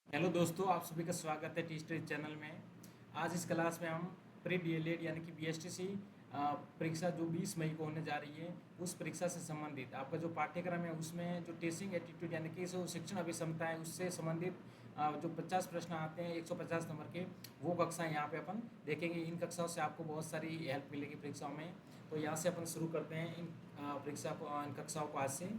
Hello दोस्तों, आप सभी का स्वागत है टी स्टडी चैनल में। आज इस क्लास में हम प्री डीएलएड यानी कि बीएसटीसी परीक्षा जो 20 मई को होने जा रही है, उस परीक्षा से संबंधित आपका जो पाठ्यक्रम है उसमें जो टीचिंग एटीट्यूड यानी कि जो शिक्षण अभिक्षमता है उससे संबंधित जो 50 प्रश्न आते हैं 150 नंबर के, वो कक्षाएं यहाँ पे अपन देखेंगे। इन कक्षाओं से आपको बहुत सारी हेल्प मिलेगी परीक्षाओं में। तो यहाँ से अपन शुरू करते हैं इन इन कक्षाओं को आज से।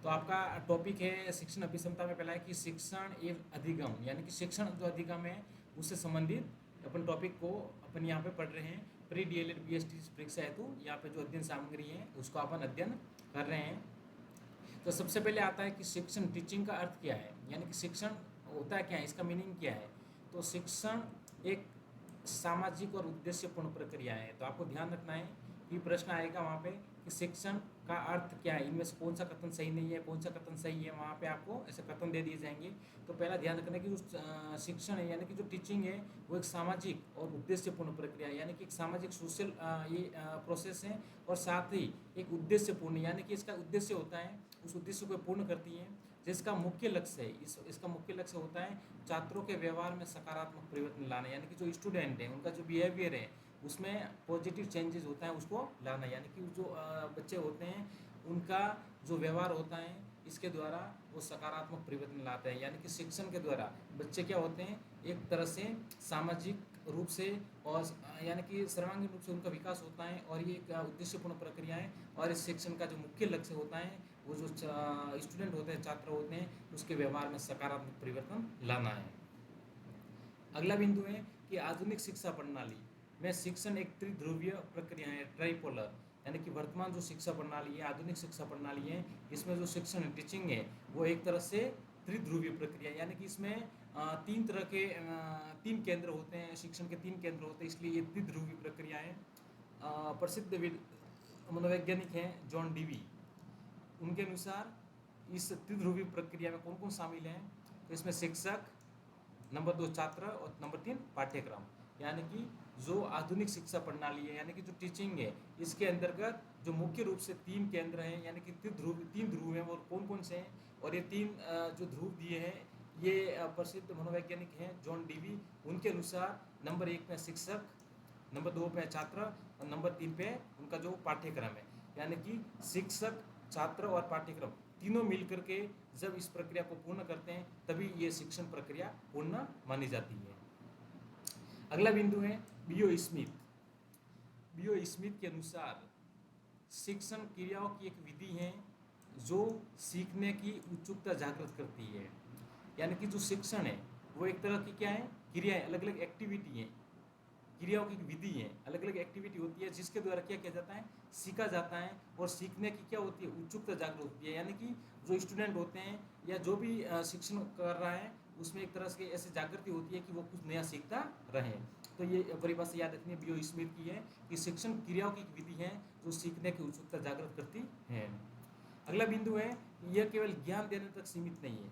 तो आपका टॉपिक है शिक्षण अभिक्षमता में। पहला है कि शिक्षण एवं अधिगम यानी कि शिक्षण जो अधिगम है उससे संबंधित अपन टॉपिक को अपन यहाँ पे पढ़ रहे हैं। प्री डीएलएड बीएसटी परीक्षा हेतु यहाँ पे जो अध्ययन सामग्री है उसको अपन अध्ययन कर रहे हैं। तो सबसे पहले आता है कि शिक्षण, टीचिंग का अर्थ क्या है, यानी कि शिक्षण होता है क्या है, इसका मीनिंग क्या है। तो शिक्षण एक सामाजिक और उद्देश्यपूर्ण प्रक्रिया है। तो आपको ध्यान रखना है कि प्रश्न आएगा वहाँ पे कि शिक्षण का अर्थ क्या है, इनमें से कौन सा कथन सही नहीं है, कौन सा कथन सही है, वहाँ पे आपको ऐसे कथन दे दिए जाएंगे। तो पहला ध्यान रखना है कि जो शिक्षण है यानी कि जो टीचिंग है वो एक सामाजिक और उद्देश्यपूर्ण प्रक्रिया है, यानी कि एक सामाजिक सोशल ये प्रोसेस है, और साथ ही एक उद्देश्यपूर्ण यानी कि इसका उद्देश्य होता है, उस उद्देश्य को पूर्ण करती है। जिसका मुख्य लक्ष्य है इसका मुख्य लक्ष्य होता है छात्रों के व्यवहार में सकारात्मक परिवर्तन लाना, यानी कि जो स्टूडेंट है उनका जो बिहेवियर है उसमें पॉजिटिव चेंजेस होता है उसको लाना, यानी कि जो बच्चे होते हैं उनका जो व्यवहार होता है इसके द्वारा वो सकारात्मक परिवर्तन लाते हैं। यानी कि शिक्षण के द्वारा बच्चे क्या होते हैं, एक तरह से सामाजिक रूप से और यानी कि सर्वांगीण रूप से उनका विकास होता है, और ये एक उद्देश्यपूर्ण प्रक्रिया है। और इस शिक्षण का जो मुख्य लक्ष्य होता है वो जो स्टूडेंट होते हैं, छात्र होते हैं, उसके व्यवहार में सकारात्मक परिवर्तन लाना है। अगला बिंदु है कि आधुनिक शिक्षा प्रणाली में शिक्षण एक त्रिध्रुवीय प्रक्रिया है, ट्राइपोलर, यानी कि वर्तमान जो शिक्षा प्रणाली है, आधुनिक शिक्षा प्रणाली है, इसमें जो शिक्षण टीचिंग है वो एक तरह से त्रिध्रुवीय प्रक्रिया, यानी कि इसमें तीन तरह के तीन केंद्र होते हैं, शिक्षण के तीन केंद्र होते हैं, इसलिए ये त्रिध्रुवीय प्रक्रिया है। प्रसिद्ध मनोवैज्ञानिक हैं जॉन डीवी, उनके अनुसार इस त्रिध्रुवीय प्रक्रिया में कौन कौन शामिल हैं। तो इसमें शिक्षक, नंबर 2 छात्र, और नंबर 3 पाठ्यक्रम। यानी कि जो आधुनिक शिक्षा प्रणाली है यानी कि जो टीचिंग है, इसके अंतर्गत जो मुख्य रूप से तीन केंद्र हैं यानी कि तीन ध्रुव हैं, वो कौन कौन से हैं, और ये तीन जो ध्रुव दिए हैं ये प्रसिद्ध मनोवैज्ञानिक हैं जॉन डीवी, उनके अनुसार नंबर 1 पे शिक्षक, नंबर 2 पे छात्र, और नंबर 3 पे उनका जो पाठ्यक्रम है। यानी कि शिक्षक, छात्र और पाठ्यक्रम तीनों मिलकर के जब इस प्रक्रिया को पूर्ण करते हैं तभी ये शिक्षण प्रक्रिया पूर्ण मानी जाती है। अगला बिंदु है बियो स्मिथ। बियो स्मिथ के अनुसार शिक्षण क्रियाओं की एक विधि है जो सीखने की उत्सुकता जागृत करती है। यानी कि जो शिक्षण है वो एक तरह की क्या है, क्रिया है, अलग अलग एक्टिविटी है, क्रियाओं की विधि है, अलग अलग एक्टिविटी होती है जिसके द्वारा क्या किया जाता है, सीखा जाता है, और सीखने की क्या होती है, उत्सुकता जागृत होती है। यानी कि जो स्टूडेंट होते हैं या जो भी शिक्षण कर रहा है उसमें एक तरह से ऐसी जागृति होती है कि वो कुछ नया सीखता रहे। तो ये परिभाषा याद रखनी है, बियो स्मिथ की है कि शिक्षण क्रियाओं की विधि है जो सीखने की उत्सुकता जागृत करती है। अगला बिंदु है, यह केवल ज्ञान देने तक सीमित नहीं है।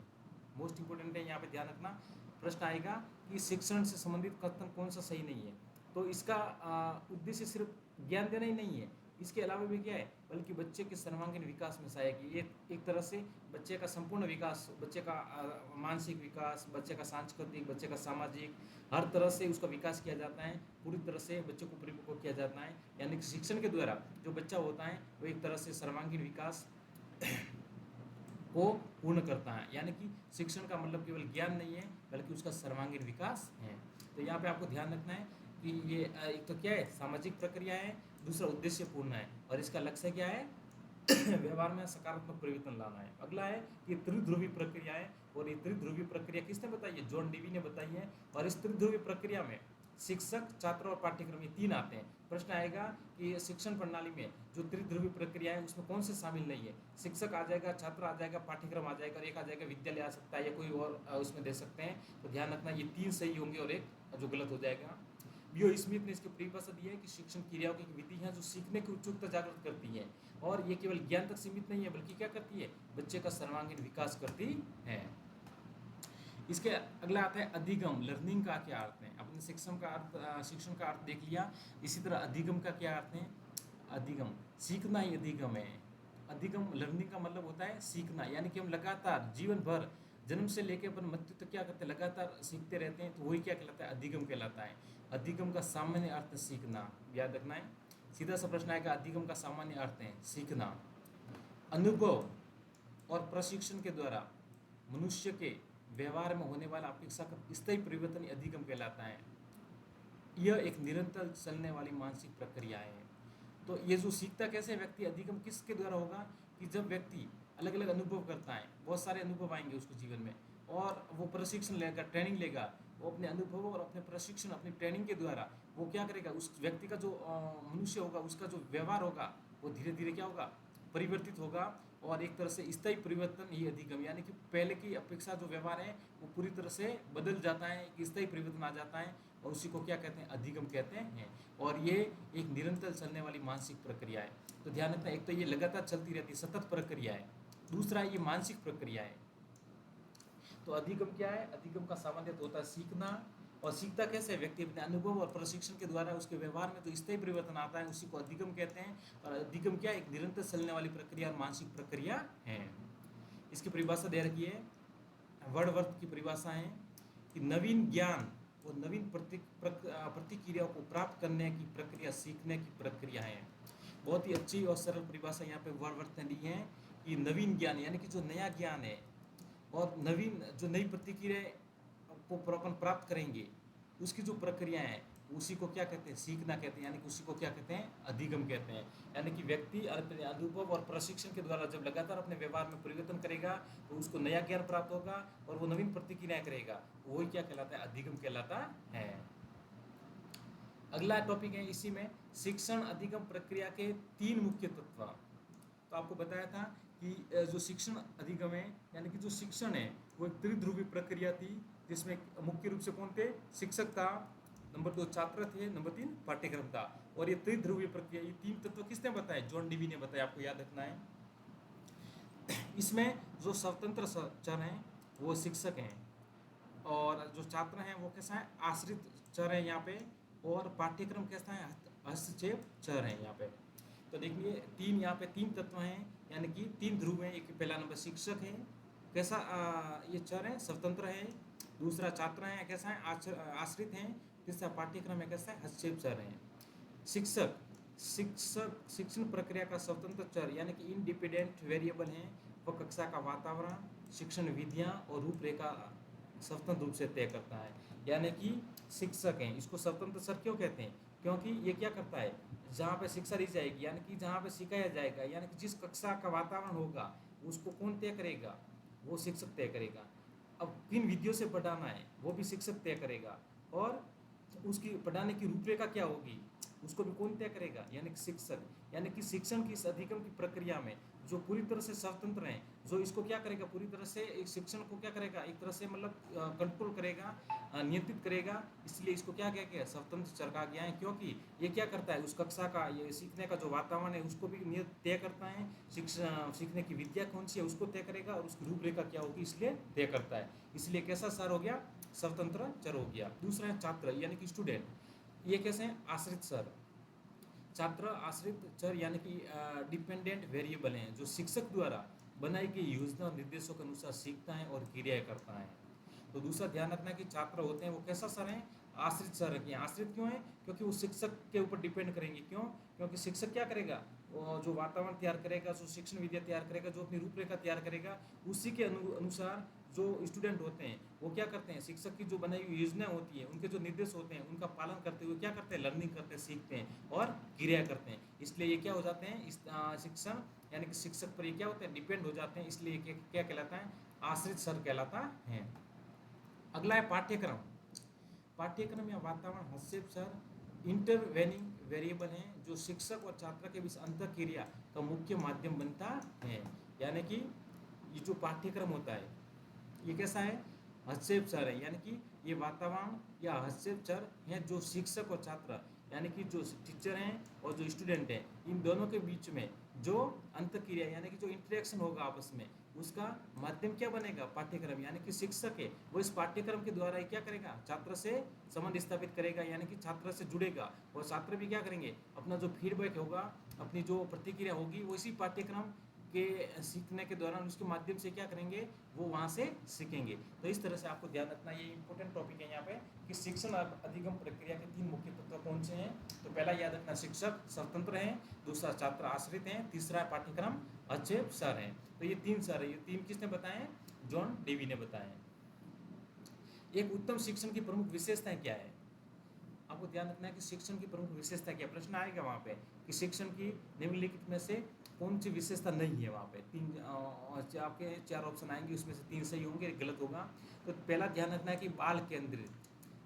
मोस्ट इंपोर्टेंट है, यहाँ पे ध्यान रखना। प्रश्न आएगा कि शिक्षण से संबंधित कथन कौन सा सही नहीं है। तो इसका उद्देश्य सिर्फ ज्ञान देना ही नहीं है, इसके अलावा भी क्या है, बल्कि बच्चे के सर्वांगीण विकास में सहायक है। ये एक तरह से बच्चे का संपूर्ण विकास, बच्चे का मानसिक विकास, बच्चे का सांस्कृतिक, बच्चे का सामाजिक, हर तरह से उसका विकास किया जाता है, पूरी तरह से बच्चे को परिपक्व किया जाता है। यानी कि शिक्षण के द्वारा जो बच्चा होता है वो एक तरह से सर्वांगीण विकास को पूर्ण करता है। यानी कि शिक्षण का मतलब केवल ज्ञान नहीं है बल्कि उसका सर्वांगीण विकास है। तो यहाँ पे आपको ध्यान रखना है कि ये एक तो क्या है, सामाजिक प्रक्रिया है, दूसरा उद्देश्यपूर्ण है, और इसका लक्ष्य क्या है, व्यवहार में सकारात्मक परिवर्तन लाना है। अगला है कि त्रिध्रुवी प्रक्रिया है, और ये त्रिध्रुवी प्रक्रिया किसने बताई है, जॉन डीवी ने बताई है। और इस त्रिध्रुवी प्रक्रिया में शिक्षक, छात्र और पाठ्यक्रम ये तीन आते हैं। प्रश्न आएगा कि शिक्षण प्रणाली में जो त्रिध्रुवी प्रक्रिया है उसमें कौन से शामिल नहीं है। शिक्षक आ जाएगा, छात्र आ जाएगा, पाठ्यक्रम आ जाएगा, और एक आ जाएगा विद्यालय आ सकता है, या कोई और उसमें दे सकते हैं। तो ध्यान रखना ये तीन सही होंगे और एक जो गलत हो जाएगा। बियो स्मिथ ने इसकी परिभाषा दी है कि शिक्षण क्रियाओं की विधि है जो सीखने की उत्सुकता जागृत करती है, और ये केवल ज्ञान तक सीमित नहीं है बल्कि क्या करती है, बच्चे का सर्वांगीण विकास करती है। इसके अगला आता है अधिगम, लर्निंग का क्या अर्थ है। अपने शिक्षण का अर्थ देख लिया, इसी तरह अधिगम का क्या अर्थ है। अधिगम, सीखना ही अधिगम है। अधिगम, लर्निंग का मतलब होता है सीखना, यानी कि हम लगातार जीवन भर जन्म से लेकर अपन मृत्यु तक क्या करते हैं, लगातार सीखते रहते हैं, तो वही क्या कहलाता है, अधिगम कहलाता है। अधिगम का सामान्य अर्थ सीखना, याद रखना है। सीधा सा प्रश्न आएगा, अधिगम का सामान्य अर्थ है सीखना। अनुभव और प्रशिक्षण के द्वारा मनुष्य के व्यवहार में होने वाला अपेक्षाकृत स्थायी परिवर्तन अधिगम कहलाता है। यह एक निरंतर चलने वाली मानसिक प्रक्रिया है। तो ये जो सीखता कैसे व्यक्ति, अधिगम किसके द्वारा होगा कि जब व्यक्ति अलग अलग अनुभव करता है, बहुत सारे अनुभव आएंगे उसको जीवन में, और वो प्रशिक्षण लेगा, ट्रेनिंग लेगा, वो अपने अनुभव और अपने प्रशिक्षण, अपनी ट्रेनिंग के द्वारा वो क्या करेगा, उस व्यक्ति का जो मनुष्य होगा, उसका जो व्यवहार होगा वो धीरे धीरे क्या होगा, परिवर्तित होगा। और एक तरह से स्थायी परिवर्तन ही अधिगम, यानी कि पहले की अपेक्षा जो व्यवहार है वो पूरी तरह से बदल जाता है, एक स्थायी परिवर्तन आ जाता है, और उसी को क्या कहते हैं, अधिगम कहते हैं। और ये एक निरंतर चलने वाली मानसिक प्रक्रिया है। तो ध्यान रखना, एक तो ये लगातार चलती रहती है, सतत प्रक्रिया है। दूसरा ये मानसिक प्रक्रिया है। तो अधिगम क्या है, अधिगम का सामान्य होता है सीखना। और सीखता कैसे, व्यक्ति अपने अनुभव और प्रशिक्षण के द्वारा उसके व्यवहार में जो स्थायी परिवर्तन आता है उसी को अधिगम कहते हैं। और अधिगम क्या, एक निरंतर चलने वाली प्रक्रिया और मानसिक प्रक्रिया है। इसकी परिभाषा दे रखी है, वर्डवर्थ की परिभाषा है कि नवीन ज्ञान और नवीन प्रतिक्रियाओं को प्राप्त करने की प्रक्रिया सीखने की प्रक्रिया है। बहुत ही अच्छी और सरल परिभाषा यहाँ पे वर्डवर्थ ने दी है कि नवीन ज्ञान यानी कि जो नया ज्ञान है और नवीन जो नई प्रतिक्रिया को अपन प्राप्त करेंगे उसकी जो प्रक्रिया है उसी को क्या कहते हैं, सीखना कहते हैं, यानी कि उसी को क्या कहते हैं, अधिगम कहते हैं। यानी कि व्यक्ति अपने अनुभव और प्रशिक्षण के द्वारा जब लगातार अपने व्यवहार में परिवर्तन करेगा तो उसको नया ज्ञान प्राप्त होगा और वो नवीन प्रतिक्रियाएं करेगा, वही क्या कहलाता है, अधिगम कहलाता है। अगला टॉपिक है इसी में, शिक्षण अधिगम प्रक्रिया के 3 मुख्य तत्व। तो आपको बताया था कि जो शिक्षण अधिगम है, यानी कि जो शिक्षण है वो एक त्रिध्रुवीय प्रक्रिया थी, जिसमें मुख्य रूप से कौन थे, शिक्षक था, नंबर 2 छात्र थे, नंबर 3 पाठ्यक्रम था। और ये त्रिध्रुवीय प्रक्रिया, ये 3 तत्व किसने बताए, जॉन डीवी ने बताया, आपको याद रखना है। इसमें जो स्वतंत्र चर हैं वो शिक्षक हैं, और जो छात्र हैं वो कैसा है, आश्रित चर है यहाँ पे, और पाठ्यक्रम कैसा है, हस्तक्षेप चर है यहाँ पे। तो देखिए 3 यहाँ पे 3 तत्व हैं, यानी कि 3 ध्रुव हैं। एक पहला नंबर शिक्षक है, कैसा ये चर है, स्वतंत्र है। दूसरा छात्र है, कैसा है, आश्रित हैं। तीसरा पाठ्यक्रम है, कैसा है, हस्तक्षेप चर है। शिक्षण प्रक्रिया का स्वतंत्र चर यानी कि इंडिपेंडेंट वेरिएबल है, वह कक्षा का वातावरण, शिक्षण विधियाँ और रूपरेखा स्वतंत्र रूप से तय करता है। यानी कि शिक्षक हैं, इसको स्वतंत्र चर क्यों कहते हैं, क्योंकि ये क्या करता है, जहाँ पे शिक्षा दी जाएगी यानी कि जहाँ पे सिखाया जाएगा, यानी कि जिस कक्षा का वातावरण होगा उसको कौन तय करेगा, वो शिक्षक तय करेगा। अब किन विधियों से पढ़ाना है वो भी शिक्षक तय करेगा, और उसकी पढ़ाने की रूपरेखा क्या होगी उसको भी कौन तय करेगा, यानी कि शिक्षक। यानी कि शिक्षण की इस अधिगम की प्रक्रिया में जो पूरी तरह से स्वतंत्र हैं, जो इसको क्या करेगा, पूरी तरह से एक शिक्षण को क्या करेगा, एक तरह से मतलब कंट्रोल करेगा, नियंत्रित करेगा, इसलिए इसको क्या कह गया, स्वतंत्र चर कहा गया है। क्योंकि ये क्या करता है, उस कक्षा का, ये सीखने का जो वातावरण है उसको भी तय करता है, सीखने की विद्या कौन सी है उसको तय करेगा, और उसकी रूपरेखा क्या होगी इसलिए तय करता है। इसलिए कैसा सर हो गया, स्वतंत्र चर हो गया। दूसरा है छात्र यानी कि स्टूडेंट, ये कैसे हैं, आश्रित चर। छात्र आश्रित चर यानी कि डिपेंडेंट वेरिएबल हैं, जो शिक्षक द्वारा बनाई गई योजना और निर्देशों के अनुसार सीखता है और क्रियाएं करता है। तो दूसरा ध्यान रखना कि छात्र होते हैं वो कैसा सर हैं, आश्रित सर हैं। आश्रित क्यों है, क्योंकि वो शिक्षक के ऊपर डिपेंड करेंगे। क्यों, क्योंकि शिक्षक क्या करेगा, वो जो वातावरण तैयार करेगा, जो शिक्षण विद्या तैयार करेगा, जो अपनी रूपरेखा तैयार करेगा, उसी के अनुसार जो स्टूडेंट होते हैं वो क्या करते हैं, शिक्षक की जो बनाई हुई योजनाएं होती हैं, उनके जो निर्देश होते हैं उनका पालन करते हुए क्या करते हैं, लर्निंग करते हैं, सीखते हैं और क्रिया करते हैं। इसलिए ये क्या हो जाते हैं, इस शिक्षण यानी कि शिक्षक पर ये क्या होते हैं, डिपेंड हो जाते हैं। इसलिए क्या कहलाता है, आश्रित सर कहलाता है। अगला है पाठ्यक्रम। पाठ्यक्रम या वातावरण हस्तक्षेप सर इंटरवेनिंग वेरिएबल हैं, जो शिक्षक और छात्र के बीच अंतःक्रिया का मुख्य माध्यम बनता है। यानी कि ये जो पाठ्यक्रम होता है ये कैसा है, हस्तक्षेप चर है। यानी कि ये वातावरण या हस्तक्षेप चर हैं जो शिक्षक और छात्र यानी कि जो टीचर हैं और जो स्टूडेंट हैं, इन दोनों के बीच में जो अंतःक्रिया यानी कि जो इंटरेक्शन होगा आपस में, उसका माध्यम क्या बनेगा, पाठ्यक्रम। यानी कि शिक्षक है वो इस पाठ्यक्रम के द्वारा क्या करेगा, छात्र से संबंध स्थापित करेगा, यानी कि छात्र से जुड़ेगा, और छात्र भी क्या करेंगे, अपना जो फीडबैक होगा, अपनी जो प्रतिक्रिया होगी वो इसी पाठ्यक्रम के सीखने के दौरान उसके माध्यम से क्या करेंगे, वो वहाँ से सीखेंगे। तो इस तरह से आपको ध्यान रखना, ये इंपॉर्टेंट टॉपिक है यहाँ पे कि शिक्षण और अधिगम प्रक्रिया के 3 मुख्य तत्व कौन से हैं। तो पहला याद रखना, शिक्षक स्वतंत्र हैं, दूसरा छात्र आश्रित हैं, तीसरा पाठ्यक्रम अच्छे सर हैं। तो ये 3 सर है, ये 3 किसने बताए, जॉन डेवी ने बताए। एक उत्तम शिक्षण की प्रमुख विशेषताएं क्या है, आपको ध्यान रखना है कि शिक्षण की प्रमुख विशेषता क्या, प्रश्न आएगा वहाँ पे कि शिक्षण की निम्नलिखित में से कौन सी विशेषता नहीं है। वहाँ पे 3 आपके 4 ऑप्शन आएंगे, उसमें से 3 सही होंगे, 1 गलत होगा। तो पहला ध्यान रखना है कि बाल केंद्रित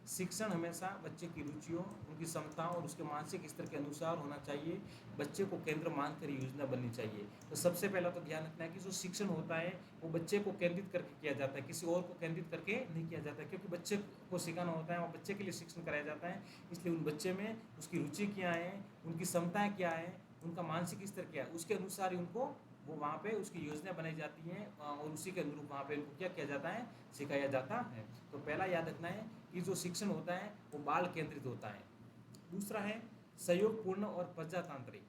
शिक्षण हमेशा बच्चे की रुचियों, उनकी क्षमताओं और उसके मानसिक स्तर के अनुसार होना चाहिए। बच्चे को केंद्र मानकर योजना बननी चाहिए। तो सबसे पहला तो ध्यान रखना है कि जो शिक्षण होता है वो बच्चे को केंद्रित करके किया जाता है, किसी और को केंद्रित करके नहीं किया जाता, क्योंकि बच्चे को सिखाना होता है और बच्चे के लिए शिक्षण कराया जाता है। इसलिए उन बच्चे में उसकी रुचि क्या है, उनकी क्षमताएँ क्या है, उनका मानसिक स्तर क्या है, उसके अनुसार ही उनको वो वहाँ पे उसकी योजना बनाई जाती है और उसी के अनुरूप वहाँ पे उनको क्या किया जाता है, सिखाया जाता है। तो पहला याद रखना है कि जो शिक्षण होता है वो बाल केंद्रित होता है। दूसरा है सहयोगपूर्ण और प्रजातांत्रिक,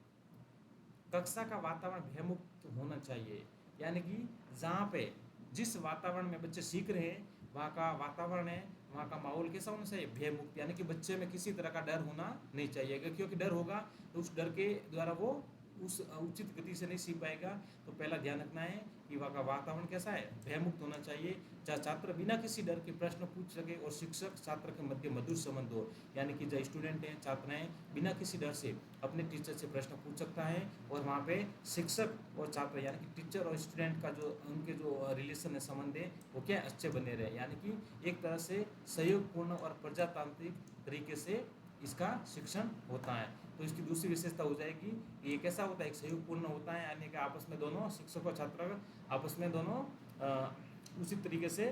कक्षा का वातावरण भयमुक्त होना चाहिए, यानी कि जहाँ पे जिस वातावरण में बच्चे सीख रहे हैं वहाँ का वातावरण है, वहाँ का माहौल कैसा होना चाहिए, भयमुक्त, यानी कि बच्चे में किसी तरह का डर होना नहीं चाहिए, क्योंकि डर होगा तो उस डर के द्वारा वो उस उचित गति से नहीं सीख पाएगा। तो पहला ध्यान रखना है कि वहाँ का वातावरण कैसा है, भयमुक्त होना चाहिए, जहाँ छात्र बिना किसी डर के प्रश्न पूछ सके और शिक्षक छात्र के मध्य मधुर संबंध हो, यानी कि जो स्टूडेंट हैं, छात्र हैं, बिना किसी डर से अपने टीचर से प्रश्न पूछ सकता है और वहाँ पे शिक्षक और छात्र यानी कि टीचर और स्टूडेंट का जो उनके जो रिलेशन है, संबंध है, वो क्या अच्छे बने रहे, यानी कि एक तरह से सहयोगपूर्ण और प्रजातांत्रिक तरीके से इसका शिक्षण होता है। तो इसकी दूसरी विशेषता हो जाएगी, ये कैसा होता है, एक सहयोगपूर्ण होता है, यानी कि आपस में दोनों शिक्षक और छात्र आपस में दोनों उसी तरीके से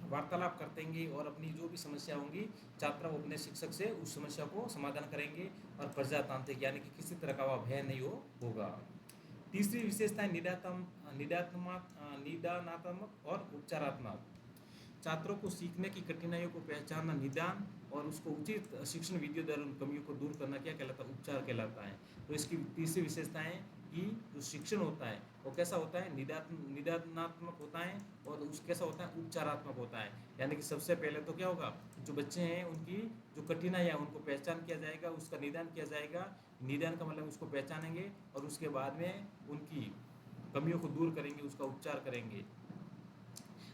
वार्तालाप करतेंगे और अपनी जो भी समस्या होंगी छात्र वो अपने शिक्षक से उस समस्या को समाधान करेंगे। और प्रजातांत्रिक यानी कि किसी तरह का वह भय नहीं होगा। तीसरी विशेषता है निदानात्मक और उपचारात्मक, छात्रों को सीखने की कठिनाइयों को पहचानना, निदान और उसको उचित शिक्षण विधियों द्वारा उन कमियों को दूर करना क्या कहलाता है, उपचार कहलाता है। तो इसकी तीसरी विशेषता है कि जो शिक्षण होता है वो कैसा होता है, निदानात्मक होता है और उस कैसा होता है, उपचारात्मक होता है। यानी कि सबसे पहले तो क्या होगा, जो बच्चे हैं उनकी जो कठिनाइयाँ उनको पहचान किया जाएगा, उसका निदान किया जाएगा। निदान का मतलब उसको पहचानेंगे और उसके बाद में उनकी कमियों को दूर करेंगे, उसका उपचार करेंगे।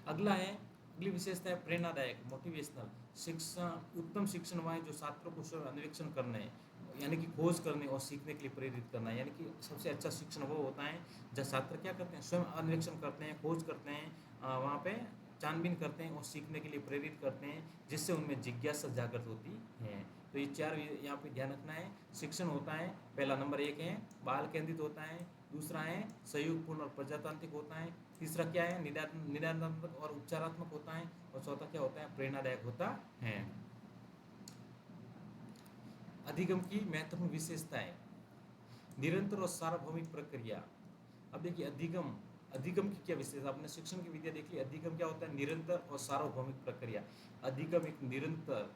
अगली विशेषता है प्रेरणादायक, मोटिवेशनल शिक्षा। उत्तम शिक्षण वह है जो छात्रों को स्वयं अन्वेषण करने, यानी कि खोज करने और सीखने के लिए प्रेरित करना है। यानी कि सबसे अच्छा शिक्षण वो होता है जब छात्र क्या करते हैं, स्वयं अन्वेषण करते हैं, खोज करते हैं, वहाँ पे छानबीन करते हैं और सीखने के लिए प्रेरित करते हैं, जिससे उनमें जिज्ञासा जागृत होती है। तो ये 4 यहाँ पे ध्यान रखना है। शिक्षण होता है, पहला नंबर 1 है बाल केंद्रित होता है, दूसरा है सहयोगपूर्ण और प्रजातांत्रिक होता है, तीसरा क्या है निदानात्मक और उपचारात्मक होता है, और चौथा क्या होता है, प्रेरणादायक होता है। अधिगम की महत्वपूर्ण विशेषताएं, निरंतर और सार्वभौमिक प्रक्रिया। अब देखिए अधिगम की क्या विशेषता, आपने शिक्षण की विद्या देख ली। अधिगम क्या होता है, निरंतर और सार्वभौमिक प्रक्रिया। अधिगम एक निरंतर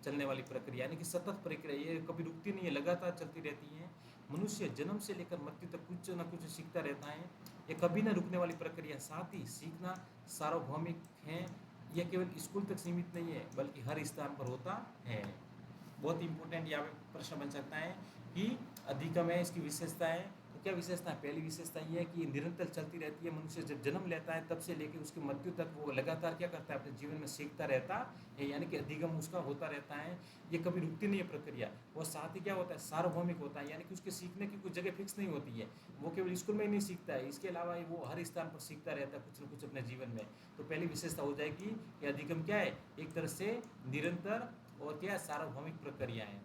चलने वाली प्रक्रिया, यानी कि सतत प्रक्रिया, ये कभी रुकती नहीं है, लगातार चलती रहती है। मनुष्य जन्म से लेकर मृत्यु तक कुछ न कुछ सीखता रहता है, ये कभी न रुकने वाली प्रक्रिया। साथ ही सीखना सार्वभौमिक है, यह केवल स्कूल तक सीमित नहीं है बल्कि हर स्थान पर होता है। बहुत इंपॉर्टेंट यहाँ पे प्रश्न बन सकता है कि अधिगम है, इसकी विशेषता है, तो क्या विशेषता है। पहली विशेषता ये है कि निरंतर चलती रहती है। मनुष्य जब जन्म लेता है तब से लेकर उसकी मृत्यु तक वो लगातार क्या करता है, अपने जीवन में सीखता रहता है, यानी कि अधिगम उसका होता रहता है, ये कभी रुकती नहीं है प्रक्रिया। और साथ ही क्या होता है, सार्वभौमिक होता है, यानी कि उसके सीखने की कुछ जगह फिक्स नहीं होती है, वो केवल स्कूल में ही नहीं सीखता है, इसके अलावा वो हर स्थान पर सीखता रहता है कुछ न कुछ अपने जीवन में। तो पहली विशेषता हो जाएगी कि अधिगम क्या है, एक तरह से निरंतर और क्या है, सार्वभौमिक प्रक्रिया है।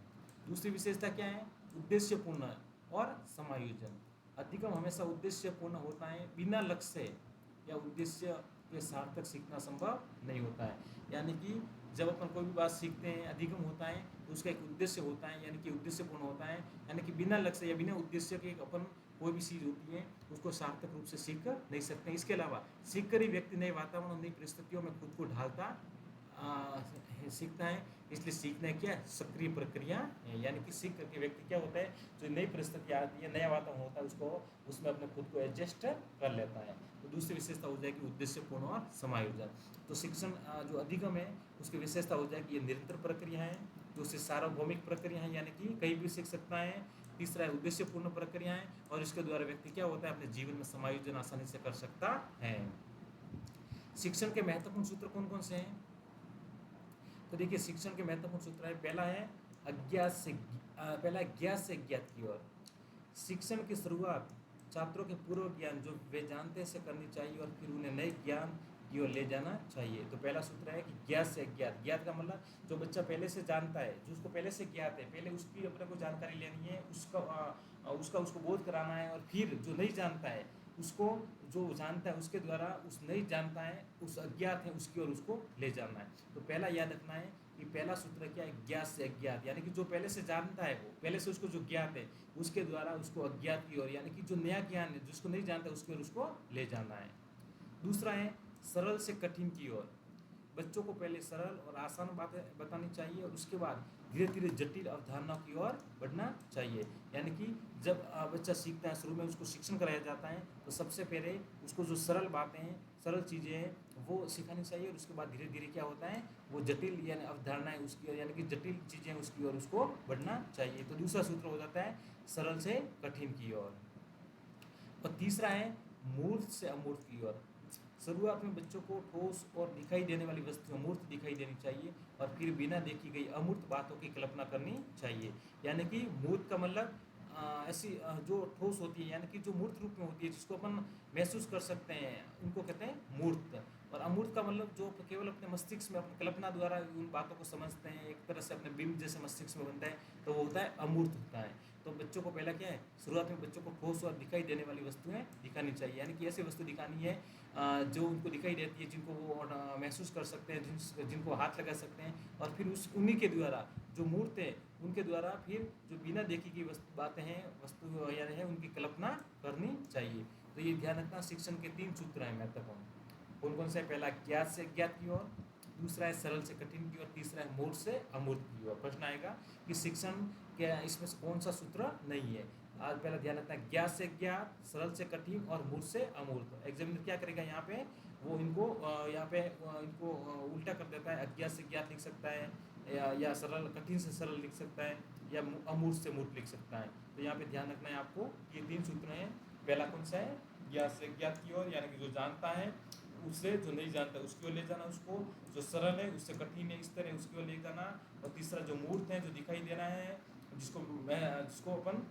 दूसरी विशेषता क्या है, उद्देश्यपूर्ण और समायोजन। अधिगम हमेशा उद्देश्यपूर्ण होता है, बिना लक्ष्य या उद्देश्य के सार्थक सीखना संभव नहीं होता है। यानी कि जब अपन कोई भी बात सीखते हैं, अधिगम होता है तो उसका एक उद्देश्य होता है, यानी कि उद्देश्यपूर्ण होता है, यानी कि बिना लक्ष्य या बिना उद्देश्य के अपन कोई भी चीज़ होती है उसको सार्थक रूप से सीख नहीं सकते। इसके अलावा सीख कर ही व्यक्ति नए वातावरण और नई परिस्थितियों में खुद को ढालता सीखता है, इसलिए सीखना क्या सक्रिय प्रक्रिया है। यानी कि सीख करके व्यक्ति क्या होता है, जो नई परिस्थिति आती है, नया वातावरण होता है, उसको उसमें अपने खुद को एडजस्ट कर लेता है। तो दूसरी विशेषता हो जाएगी उद्देश्यपूर्ण और समायोजन। तो शिक्षण जो अधिगम है उसकी विशेषता हो जाएगी ये निरंतर प्रक्रिया है। दूसरी सार्वभौमिक प्रक्रिया है, यानी कि कहीं भी सीख सकता है। तीसरा है उद्देश्यपूर्ण प्रक्रिया है, और इसके द्वारा व्यक्ति क्या होता है, अपने जीवन में समायोजन आसानी से कर सकता है। शिक्षण के महत्वपूर्ण सूत्र कौन कौन से हैं? तो देखिए, शिक्षण के महत्वपूर्ण सूत्र है, पहला है पहला ज्ञात से ज्ञात की ओर। शिक्षण की शुरुआत छात्रों के पूर्व ज्ञान जो वे जानते से करनी चाहिए और फिर उन्हें नए ज्ञान की ओर ले जाना चाहिए। तो पहला सूत्र है कि ज्ञात से ज्ञात। ज्ञात का मतलब जो बच्चा पहले से जानता है, जो उसको पहले से ज्ञात है, पहले उसकी अपने को जानकारी लेनी है, उसका उसको बोध कराना है, और फिर जो नहीं जानता है उसको, जो जानता है उसके द्वारा उस नहीं जानता है, उस अज्ञात है उसकी ओर उसको ले जाना है। तो पहला याद रखना है कि पहला सूत्र क्या है, ज्ञात से अज्ञात, यानी कि जो पहले से जानता है, वो पहले से उसको जो ज्ञात है उसके द्वारा उसको अज्ञात की ओर, यानी कि जो नया ज्ञान है जिसको नहीं जानता उसकी ओर उसको ले जाना है। दूसरा है सरल से कठिन की ओर। बच्चों को पहले सरल और आसान बातें बतानी चाहिए और उसके बाद धीरे धीरे जटिल अवधारणाओं की ओर बढ़ना चाहिए। यानी कि जब बच्चा सीखता है, शुरू में उसको शिक्षण कराया जाता है, तो सबसे पहले उसको जो सरल बातें हैं, सरल चीज़ें हैं, वो सिखानी चाहिए, और उसके बाद धीरे धीरे क्या होता है, वो जटिल यानी अवधारणाएं उसकी ओर, यानी कि जटिल चीज़ें उसकी ओर उसको बढ़ना चाहिए। तो दूसरा सूत्र हो जाता है सरल से कठिन की ओर। और तीसरा है मूर्त से अमूर्त की ओर। शुरुआत में बच्चों को ठोस और दिखाई देने वाली वस्तुएं मूर्त दिखाई देनी चाहिए, और फिर बिना देखी गई अमूर्त बातों की कल्पना करनी चाहिए। यानी कि मूर्त का मतलब ऐसी जो ठोस होती है, यानी कि जो मूर्त रूप में होती है, जिसको अपन महसूस कर सकते हैं, उनको कहते हैं मूर्त। और अमूर्त का मतलब जो केवल अपने मस्तिष्क में अपनी कल्पना द्वारा उन बातों को समझते हैं, एक तरह से अपने बिंब जैसे मस्तिष्क में बनता है, तो वो होता है अमूर्त होता है। तो बच्चों को पहला क्या है, शुरुआत में बच्चों को ठोस और दिखाई देने वाली वस्तुएं दिखानी चाहिए, यानी कि ऐसी वस्तु दिखानी है जो उनको दिखाई देती है, जिनको वो महसूस कर सकते हैं, जिनको हाथ लगा सकते हैं, और फिर उस उन्हीं के द्वारा जो मूर्त है उनके द्वारा फिर जो बिना देखी की बातें हैं, वस्तु यानी है, उनकी कल्पना करनी चाहिए। तो ये ध्यान रखना, शिक्षण के 3 सूत्र हैं महत्वपूर्ण। कौन कौन से? पहला ज्ञात से ज्ञात की ओर, दूसरा है सरल से कठिन की ओर, तीसरा है मूर्त से अमूर्त की ओर। प्रश्न आएगा कि शिक्षण क्या इसमें से कौन सा सूत्र नहीं है? आज पहला ध्यान रखना है, ज्ञात से ज्ञात, सरल से कठिन और मूर्त से अमूर्त। एग्जामिनर क्या करेगा यहाँ पे, वो इनको यहाँ पे इनको उल्टा कर देता है, अज्ञात से ज्ञात लिख सकता है, या सरल कठिन से सरल लिख सकता है, या अमूर्त से मूर्त लिख सकता है। तो यहाँ पे ध्यान रखना है आपको, ये 3 सूत्र हैं। पहला कौन सा है? ज्ञात से ज्ञात की ओर, यानी कि जो जानता है उससे जो नहीं जानता उसकी ओर ले जाना उसको, जो सरल है उससे कठिन है इस तरह उसकी ओर ले जाना, और तीसरा जो मूर्त है, जो दिखाई दे रहा है, जिसको अपन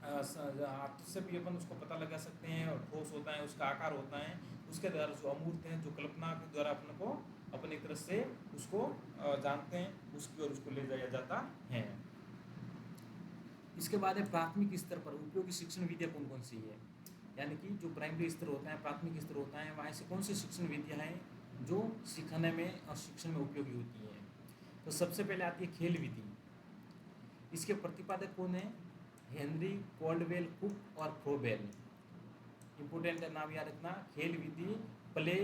हाथ से भी अपन उसको पता लगा सकते हैं, और ठोस होता है, उसका आकार होता है, उसके द्वारा जो अमूर्त है, जो कल्पना के द्वारा अपन को अपनी तरह से उसको जानते हैं, उसकी ओर उसको ले जाया जाता है। इसके बाद है प्राथमिक स्तर पर उपयोगी शिक्षण विधियाँ कौन कौन सी है। यानी कि जो प्राइमरी स्तर होता है, प्राथमिक स्तर होता है, वहाँ से कौन सी शिक्षण विधियाँ हैं जो सिखाने में और शिक्षण में उपयोगी होती हैं। तो सबसे पहले आती है खेल विधि। इसके प्रतिपादक कौन है? हेनरी कॉल्डवेल कुक और फ्रोबेल। इंपोर्टेंट नाम याद रखना, खेल विधि, प्ले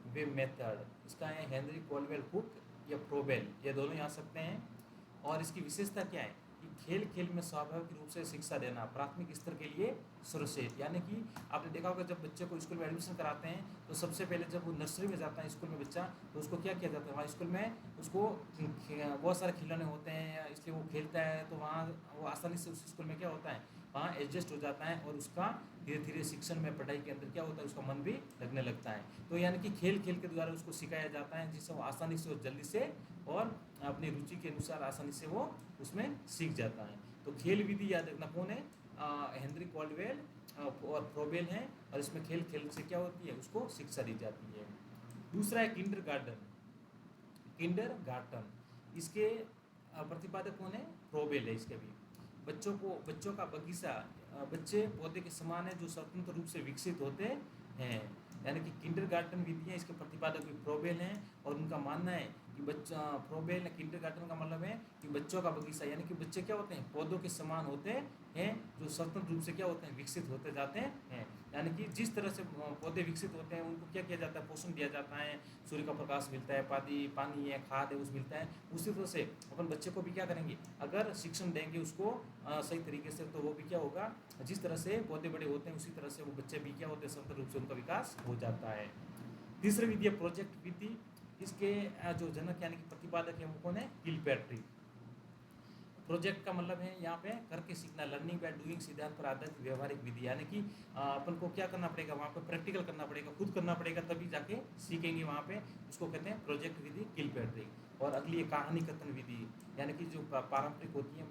वे मेथड। इसका है हेनरी कॉल्डवेल कुक या फ्रोबेल, ये दोनों ही आ सकते हैं। और इसकी विशेषता क्या है कि खेल खेल में स्वाभाविक रूप से शिक्षा देना, प्राथमिक स्तर के लिए सर्वश्रेष्ठ। यानी कि आपने देखा होगा, जब बच्चे को स्कूल में एडमिशन कराते हैं तो सबसे पहले जब वो नर्सरी में जाता है स्कूल में बच्चा, तो उसको क्या किया जाता है, वहाँ स्कूल में उसको बहुत सारे खिलौने होते हैं, इसलिए वो खेलता है, तो वहाँ वो आसानी से उस स्कूल में क्या होता है, वहाँ एडजस्ट हो जाता है, और उसका धीरे धीरे शिक्षण में, पढ़ाई के अंदर क्या होता है, उसका मन भी लगने लगता है। तो यानी कि खेल खेल के द्वारा उसको सिखाया जाता है, जिससे वो आसानी से और जल्दी से और अपनी रुचि के अनुसार आसानी से वो उसमें सीख जाता है। तो खेल विधि याद रखना कौन है, हेनरी कॉल्डवेल और फ्रोबेल हैं, और इसमें खेल खेल से क्या होती है, उसको शिक्षा दी जाती है। दूसरा है किंडर गार्डन। किंडर गार्डन, इसके प्रतिपादक कौन है? फ्रोबेल है। इसके भी बच्चों का बगीचा, बच्चे पौधे के समान है जो स्वतंत्र रूप से विकसित होते हैं। यानी कि किंडर गार्डन विधियाँ, इसके प्रतिपादक भी फ्रोबेल हैं, और उनका मानना है कि बच्चा फ्रोबेल किंडर गार्डन का मतलब है कि बच्चों का बगीचा, यानी कि बच्चे क्या होते हैं, पौधों के समान होते हैं, जो स्वतंत्र रूप से क्या होते हैं, विकसित होते जाते हैं। यानी कि जिस तरह से पौधे विकसित होते हैं उनको क्या किया जाता है, पोषण दिया जाता है, सूर्य का प्रकाश मिलता है, पानी है, खाद है, उस मिलता है। उसी तरह से अपन बच्चे को भी क्या करेंगे, अगर शिक्षण देंगे उसको सही तरीके से, तो वो भी क्या होगा, जिस तरह से पौधे बड़े होते हैं उसी तरह से वो बच्चे भी क्या होते हैं, स्वतंत्र रूप से उनका विकास हो जाता है। तीसरी विधि है प्रोजेक्ट विधि। इसके जो जनक यानी कि प्रतिपादक है वो कौन है, किलपैट्रिक। प्रोजेक्ट का मतलब है यहाँ पे करके सीखना, लर्निंग बाय डूइंग, सिद्धांत पर आधारित व्यवहारिक विधि, यानी कि अपन को क्या करना पड़ेगा, वहाँ पे प्रैक्टिकल करना पड़ेगा, खुद करना पड़ेगा, तभी जाके सीखेंगे वहाँ पे। उसको कहते हैं प्रोजेक्ट विधि, किलपैट्रिक। और अगली है कहानी कथन विधि, यानी कि जो पारंपरिक होती है,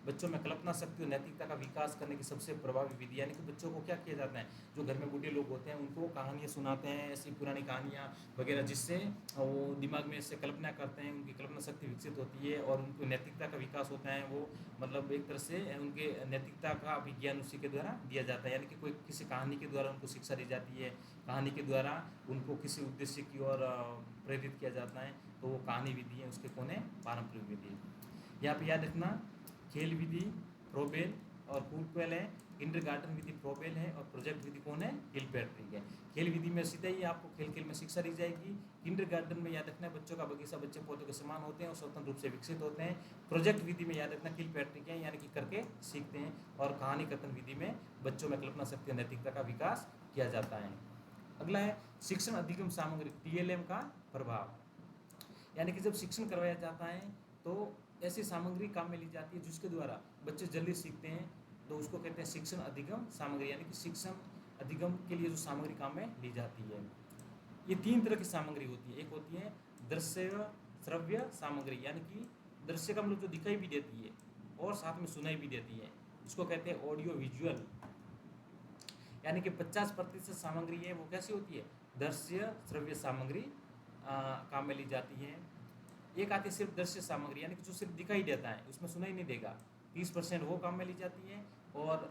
बच्चों में कल्पना शक्ति और नैतिकता का विकास करने की सबसे प्रभावी विधि। यानी कि बच्चों को क्या किया जाता है, जो घर में बूढ़े लोग होते हैं उनको कहानियाँ सुनाते हैं, ऐसी पुरानी कहानियाँ वगैरह, जिससे वो दिमाग में ऐसे कल्पना करते हैं, उनकी कल्पना शक्ति विकसित होती है और उनको नैतिकता का विकास होता है। वो मतलब एक तरह से उनके नैतिकता का विज्ञान उसी के द्वारा दिया जाता है, यानी कि कोई किसी कहानी के द्वारा उनको शिक्षा दी जाती है, कहानी के द्वारा उनको किसी उद्देश्य की ओर प्रेरित किया जाता है, तो वो कहानी विधि है, उसके कौन है, पारंपरिक विधि। यहाँ पे याद रखना, खेल विधि फ्रोबेल और कूलक्वेल है, किंडरगार्टन विधि फ्रोबेल है और प्रोजेक्ट विधि कौन है, किलपैट्रिक है। खेल विधि में सीधा ही आपको खेल में शिक्षा दी जाएगी। किंडरगार्टन में याद रखना बच्चों का बगीचा, बच्चे पौधों के समान होते हैं और स्वतंत्र रूप से विकसित होते हैं। प्रोजेक्ट विधि में याद रखना किलपैट्रिक है, यानी कि करके सीखते हैं। और कहानी कथन विधि में बच्चों में कल्पना शक्ति और नैतिकता का विकास किया जाता है। अगला है शिक्षण अधिगम सामग्री, TLM का प्रभाव। यानी कि जब शिक्षण करवाया जाता है तो ऐसी सामग्री काम में ली जाती है जिसके द्वारा बच्चे जल्दी सीखते हैं, तो उसको कहते हैं शिक्षण अधिगम सामग्री। यानी कि शिक्षण अधिगम के लिए जो सामग्री काम में ली जाती है, ये 3 तरह की सामग्री होती है। एक होती है दृश्य श्रव्य सामग्री, यानी कि दृश्य का मतलब जो दिखाई भी देती है और साथ में सुनाई भी देती है, इसको कहते हैं ऑडियो विजुअल। यानी कि 50% सामग्री है वो कैसी होती है, दृश्य श्रव्य सामग्री काम में ली जाती है। एक आती है सिर्फ दृश्य सामग्री, यानी कि जो सिर्फ दिखाई देता है, उसमें सुनाई नहीं देगा, 30% वो काम में ली जाती है। और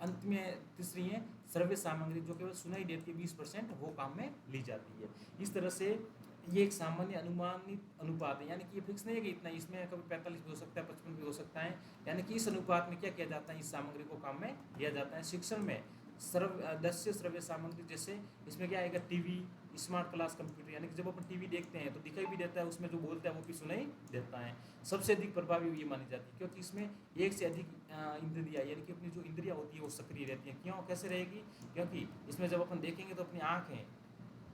अंत में तीसरी है श्रव्य सामग्री, जो केवल सुनाई देती है, 20% वो काम में ली जाती है। इस तरह से ये एक सामान्य अनुमानित अनुपात है, यानी कि ये फिक्स नहीं है कि इतना, इसमें कभी 45 भी हो सकता है, 55 भी हो सकता है। यानी कि इस अनुपात में क्या किया जाता है, इस सामग्री को काम में लिया जाता है। शिक्षण में दृश्य श्रव्य सामग्री, जैसे इसमें क्या आएगा, टीवी, स्मार्ट क्लास, कंप्यूटर, यानी कि जब अपन टीवी देखते हैं तो दिखाई भी देता है, उसमें जो बोलता है वो भी सुनाई देता है। सबसे अधिक प्रभावी ये मानी जाती है क्योंकि इसमें एक से अधिक इंद्रियाँ, यानी कि अपनी जो इंद्रियाँ होती है वो सक्रिय रहती हैं। क्यों, कैसे रहेगी, क्योंकि इसमें जब अपन देखेंगे तो अपनी आँखें,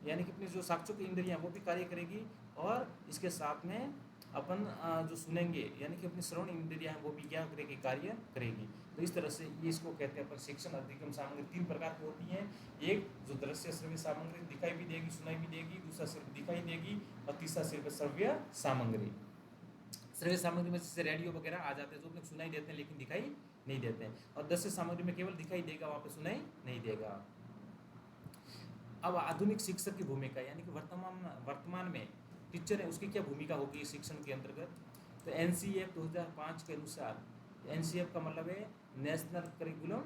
यानी कि अपनी जो साक्षुक इंद्रियाँ वो भी कार्य करेगी, और इसके साथ में अपन जो सुनेंगे, यानी कि अपनी श्रवण इंद्रियाँ वो भी क्या करेगी, कार्य करेगी। तो इस तरह से ये इसको कहते हैं अपन शिक्षण अधिगम सामग्री। 3 प्रकार की होती हैं, एक जो दृश्य श्रव्य सामग्री, दिखाई भी देगी, सुनाई भी देगी, दूसरा सिर्फ दिखाई देगी, और तीसरा सिर्फ श्रव्य सामग्री। श्रव्य सामग्री में जैसे रेडियो वगैरह आ जाते हैं, जो अपने सुनाई देते हैं लेकिन दिखाई नहीं देते हैं, और दृश्य सामग्री में केवल दिखाई देगा, वहाँ पे सुनाई नहीं देगा। अब आधुनिक शिक्षक की भूमिका, यानी कि वर्तमान में टीचर है उसकी क्या भूमिका होगी शिक्षण के अंतर्गत। तो NCF 2005 के अनुसार, NCF का मतलब है नेशनल करिकुलम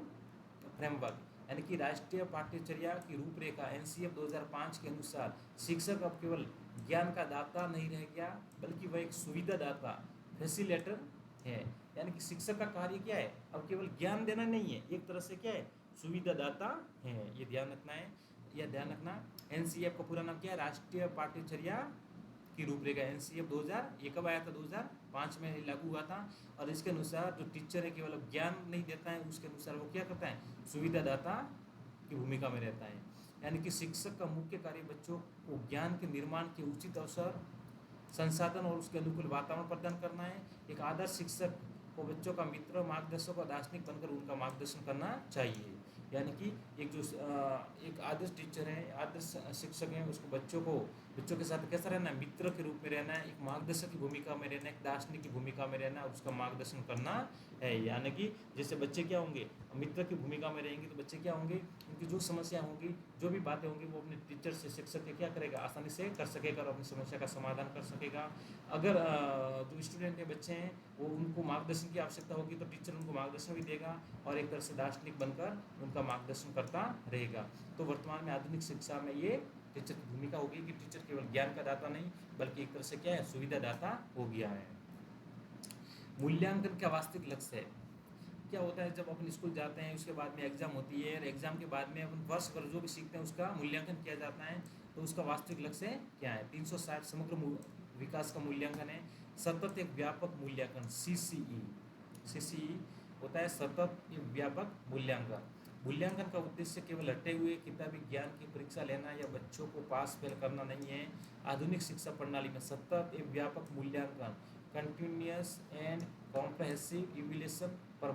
फ्रेमवर्क, यानी कि राष्ट्रीय पाठ्यचर्या की रूपरेखा। NCF 2005 के अनुसार शिक्षक अब केवल ज्ञान का दाता नहीं रह गया, बल्कि वह एक सुविधा दाता, फैसिलिटेटर है। यानी कि शिक्षक का कार्य क्या है, अब केवल ज्ञान देना नहीं है, एक तरह से क्या है, सुविधा दाता है। ये ध्यान रखना है, यह ध्यान रखना। NCF का पूरा नाम क्या है, राष्ट्रीय पाठ्यचर्या की रूपरेखा। NCF 2000 ये कब आया था, 2005 में लागू हुआ था। और इसके अनुसार जो टीचर है केवल ज्ञान नहीं देता है, उसके अनुसार वो क्या करता है, सुविधादाता की भूमिका में रहता है। यानी कि शिक्षक का मुख्य कार्य बच्चों को ज्ञान के निर्माण के उचित अवसर, संसाधन और उसके अनुकूल वातावरण प्रदान करना है। एक आदर्श शिक्षक को बच्चों का मित्र, मार्गदर्शक और दार्शनिक बनकर उनका मार्गदर्शन करना चाहिए। यानी कि एक आदर्श टीचर है, आदर्श शिक्षक है, उसको बच्चों के साथ कैसा रहना है, मित्र के रूप में रहना है, एक मार्गदर्शक की भूमिका में रहना है, एक दार्शनिक की भूमिका में रहना है, उसका मार्गदर्शन करना है। यानी कि जैसे बच्चे क्या होंगे, मित्र की भूमिका में रहेंगे, तो बच्चे क्या होंगे, उनकी जो समस्या होंगी, जो भी बातें होंगी, वो अपने टीचर से, शिक्षक के क्या करेगा, आसानी से कर सकेगा और अपनी समस्या का समाधान कर सकेगा। अगर जो स्टूडेंट है, बच्चे हैं, वो उनको मार्गदर्शन की आवश्यकता होगी तो टीचर उनको मार्गदर्शन भी देगा, और एक तरह से दार्शनिक बनकर उनका मार्गदर्शन करता रहेगा। तो वर्तमान में आधुनिक शिक्षा में ये टीचर की भूमिका होगी कि टीचर केवल ज्ञान का दाता नहीं, बल्कि एक तरह से क्या है, सुविधा दाता हो गया है। मूल्यांकन का वास्तविक लक्ष्य है। क्या होता है, जब अपन स्कूल जाते हैं उसके बाद में एग्ज़ाम होती है और एग्ज़ाम के बाद में अपन वर्ष भर जो भी सीखते हैं उसका मूल्यांकन किया जाता है। तो उसका वास्तविक लक्ष्य क्या है? 360 समग्र विकास का मूल्यांकन है। सतत एक व्यापक मूल्यांकन सीसीई होता है सतत एक व्यापक मूल्यांकन। मूल्यांकन का उद्देश्य केवल रटे हुए किताबी ज्ञान की परीक्षा लेना या बच्चों को पास फेल करना नहीं है। आधुनिक शिक्षा प्रणाली में सतत एक व्यापक मूल्यांकन कंटिन्यूअस एंड कॉम्प्रहेंसिव इवैल्यूएशन पर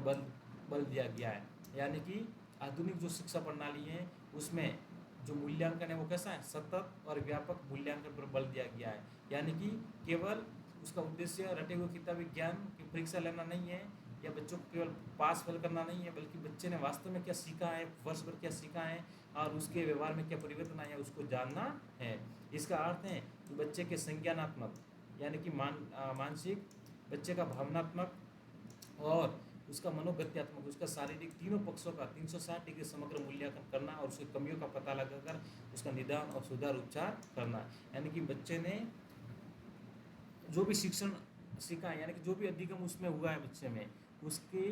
बल दिया गया है। यानी कि आधुनिक जो शिक्षा प्रणाली है उसमें जो मूल्यांकन है वो कैसा है? सतत और व्यापक मूल्यांकन पर बल दिया गया है। यानी कि केवल उसका उद्देश्य रटे हुए किताबी ज्ञान की परीक्षा लेना नहीं है या बच्चों को केवल पास फेल करना नहीं है, बल्कि बच्चे ने वास्तव में क्या सीखा है, वर्ष भर क्या सीखा है और उसके व्यवहार में क्या परिवर्तन आया उसको जानना है। इसका अर्थ है कि बच्चे के संज्ञानात्मक यानी कि मानसिक, बच्चे का भावनात्मक और उसका मनोगत्यात्मक, उसका शारीरिक, तीनों पक्षों का 360 डिग्री समग्र मूल्यांकन करना और उसकी कमियों का पता लगाकर उसका निदान और सुधार उपचार करना। यानी कि बच्चे ने जो भी शिक्षण सीखा है, यानी कि जो भी अधिगम उसमें हुआ है बच्चे में, उसके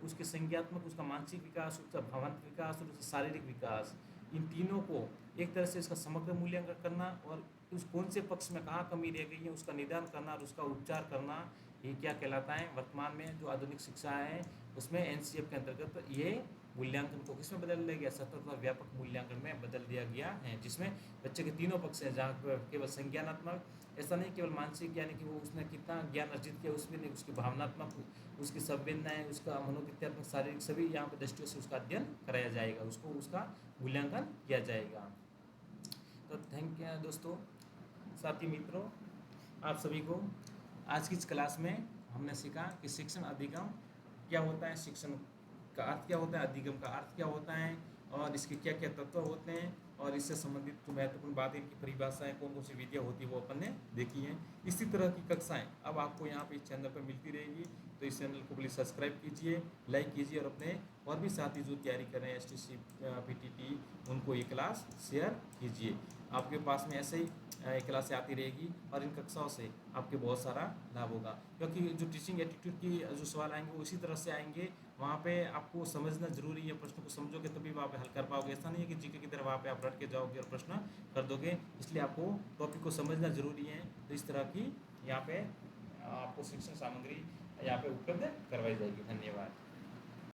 उसके संज्ञात्मक, उसका मानसिक विकास, उसका भावनात्मक विकास और उसका शारीरिक विकास, इन तीनों को एक तरह से इसका समग्र मूल्यांकन करना और उस कौन से पक्ष में कहाँ कमी रह गई है उसका निदान करना और उसका उपचार करना, ये क्या कहलाता है? वर्तमान में जो आधुनिक शिक्षा है उसमें एनसीएफ के अंतर्गत ये मूल्यांकन को किसमें बदल दिया गया? सतत और व्यापक मूल्यांकन में बदल दिया गया है, जिसमें बच्चे के तीनों पक्ष हैं, जहाँ पर केवल संज्ञानात्मक, ऐसा नहीं केवल मानसिक यानी कि वो उसने कितना ज्ञान अर्जित किया उसमें नहीं, उसकी भावनात्मक, उसकी संवेदनाएं, उसका मनोविद्यात्मक, शारीरिक, सभी यहाँ पर दृष्टियों से उसका अध्ययन कराया जाएगा, उसको उसका मूल्यांकन किया जाएगा। तो थैंक यू दोस्तों, साथी मित्रों, आप सभी को आज की इस क्लास में हमने सीखा कि शिक्षण अधिगम क्या होता है, शिक्षण का अर्थ क्या होता है, अधिगम का अर्थ क्या होता है और इसके क्या क्या तत्व होते हैं और इससे संबंधित जो महत्वपूर्ण बातें, इनकी परिभाषाएं, कौन कौन सी विधियाँ होती है वो अपन ने देखी हैं। इसी तरह की कक्षाएं अब आपको यहाँ पे इस चैनल पर मिलती रहेगी, तो इस चैनल को प्लीज़ सब्सक्राइब कीजिए, लाइक कीजिए और अपने और भी साथी जो तैयारी कर रहे हैं एसटीसी पीटीटी, उनको ये क्लास शेयर कीजिए। आपके पास में ऐसे ही क्लासें आती रहेगी और इन कक्षाओं से आपके बहुत सारा लाभ होगा, क्योंकि जो टीचिंग एटीट्यूड की जो सवाल आएंगे वो इसी तरह से आएंगे। वहाँ पे आपको समझना जरूरी है, प्रश्न को समझोगे तभी वहाँ पे हल कर पाओगे। ऐसा नहीं है कि जीके की तरह वहाँ पे आप रट के जाओगे और प्रश्न कर दोगे, इसलिए आपको टॉपिक को समझना जरूरी है। तो इस तरह की यहाँ पे आपको शिक्षण सामग्री यहाँ पे उपलब्ध करवाई जाएगी। धन्यवाद।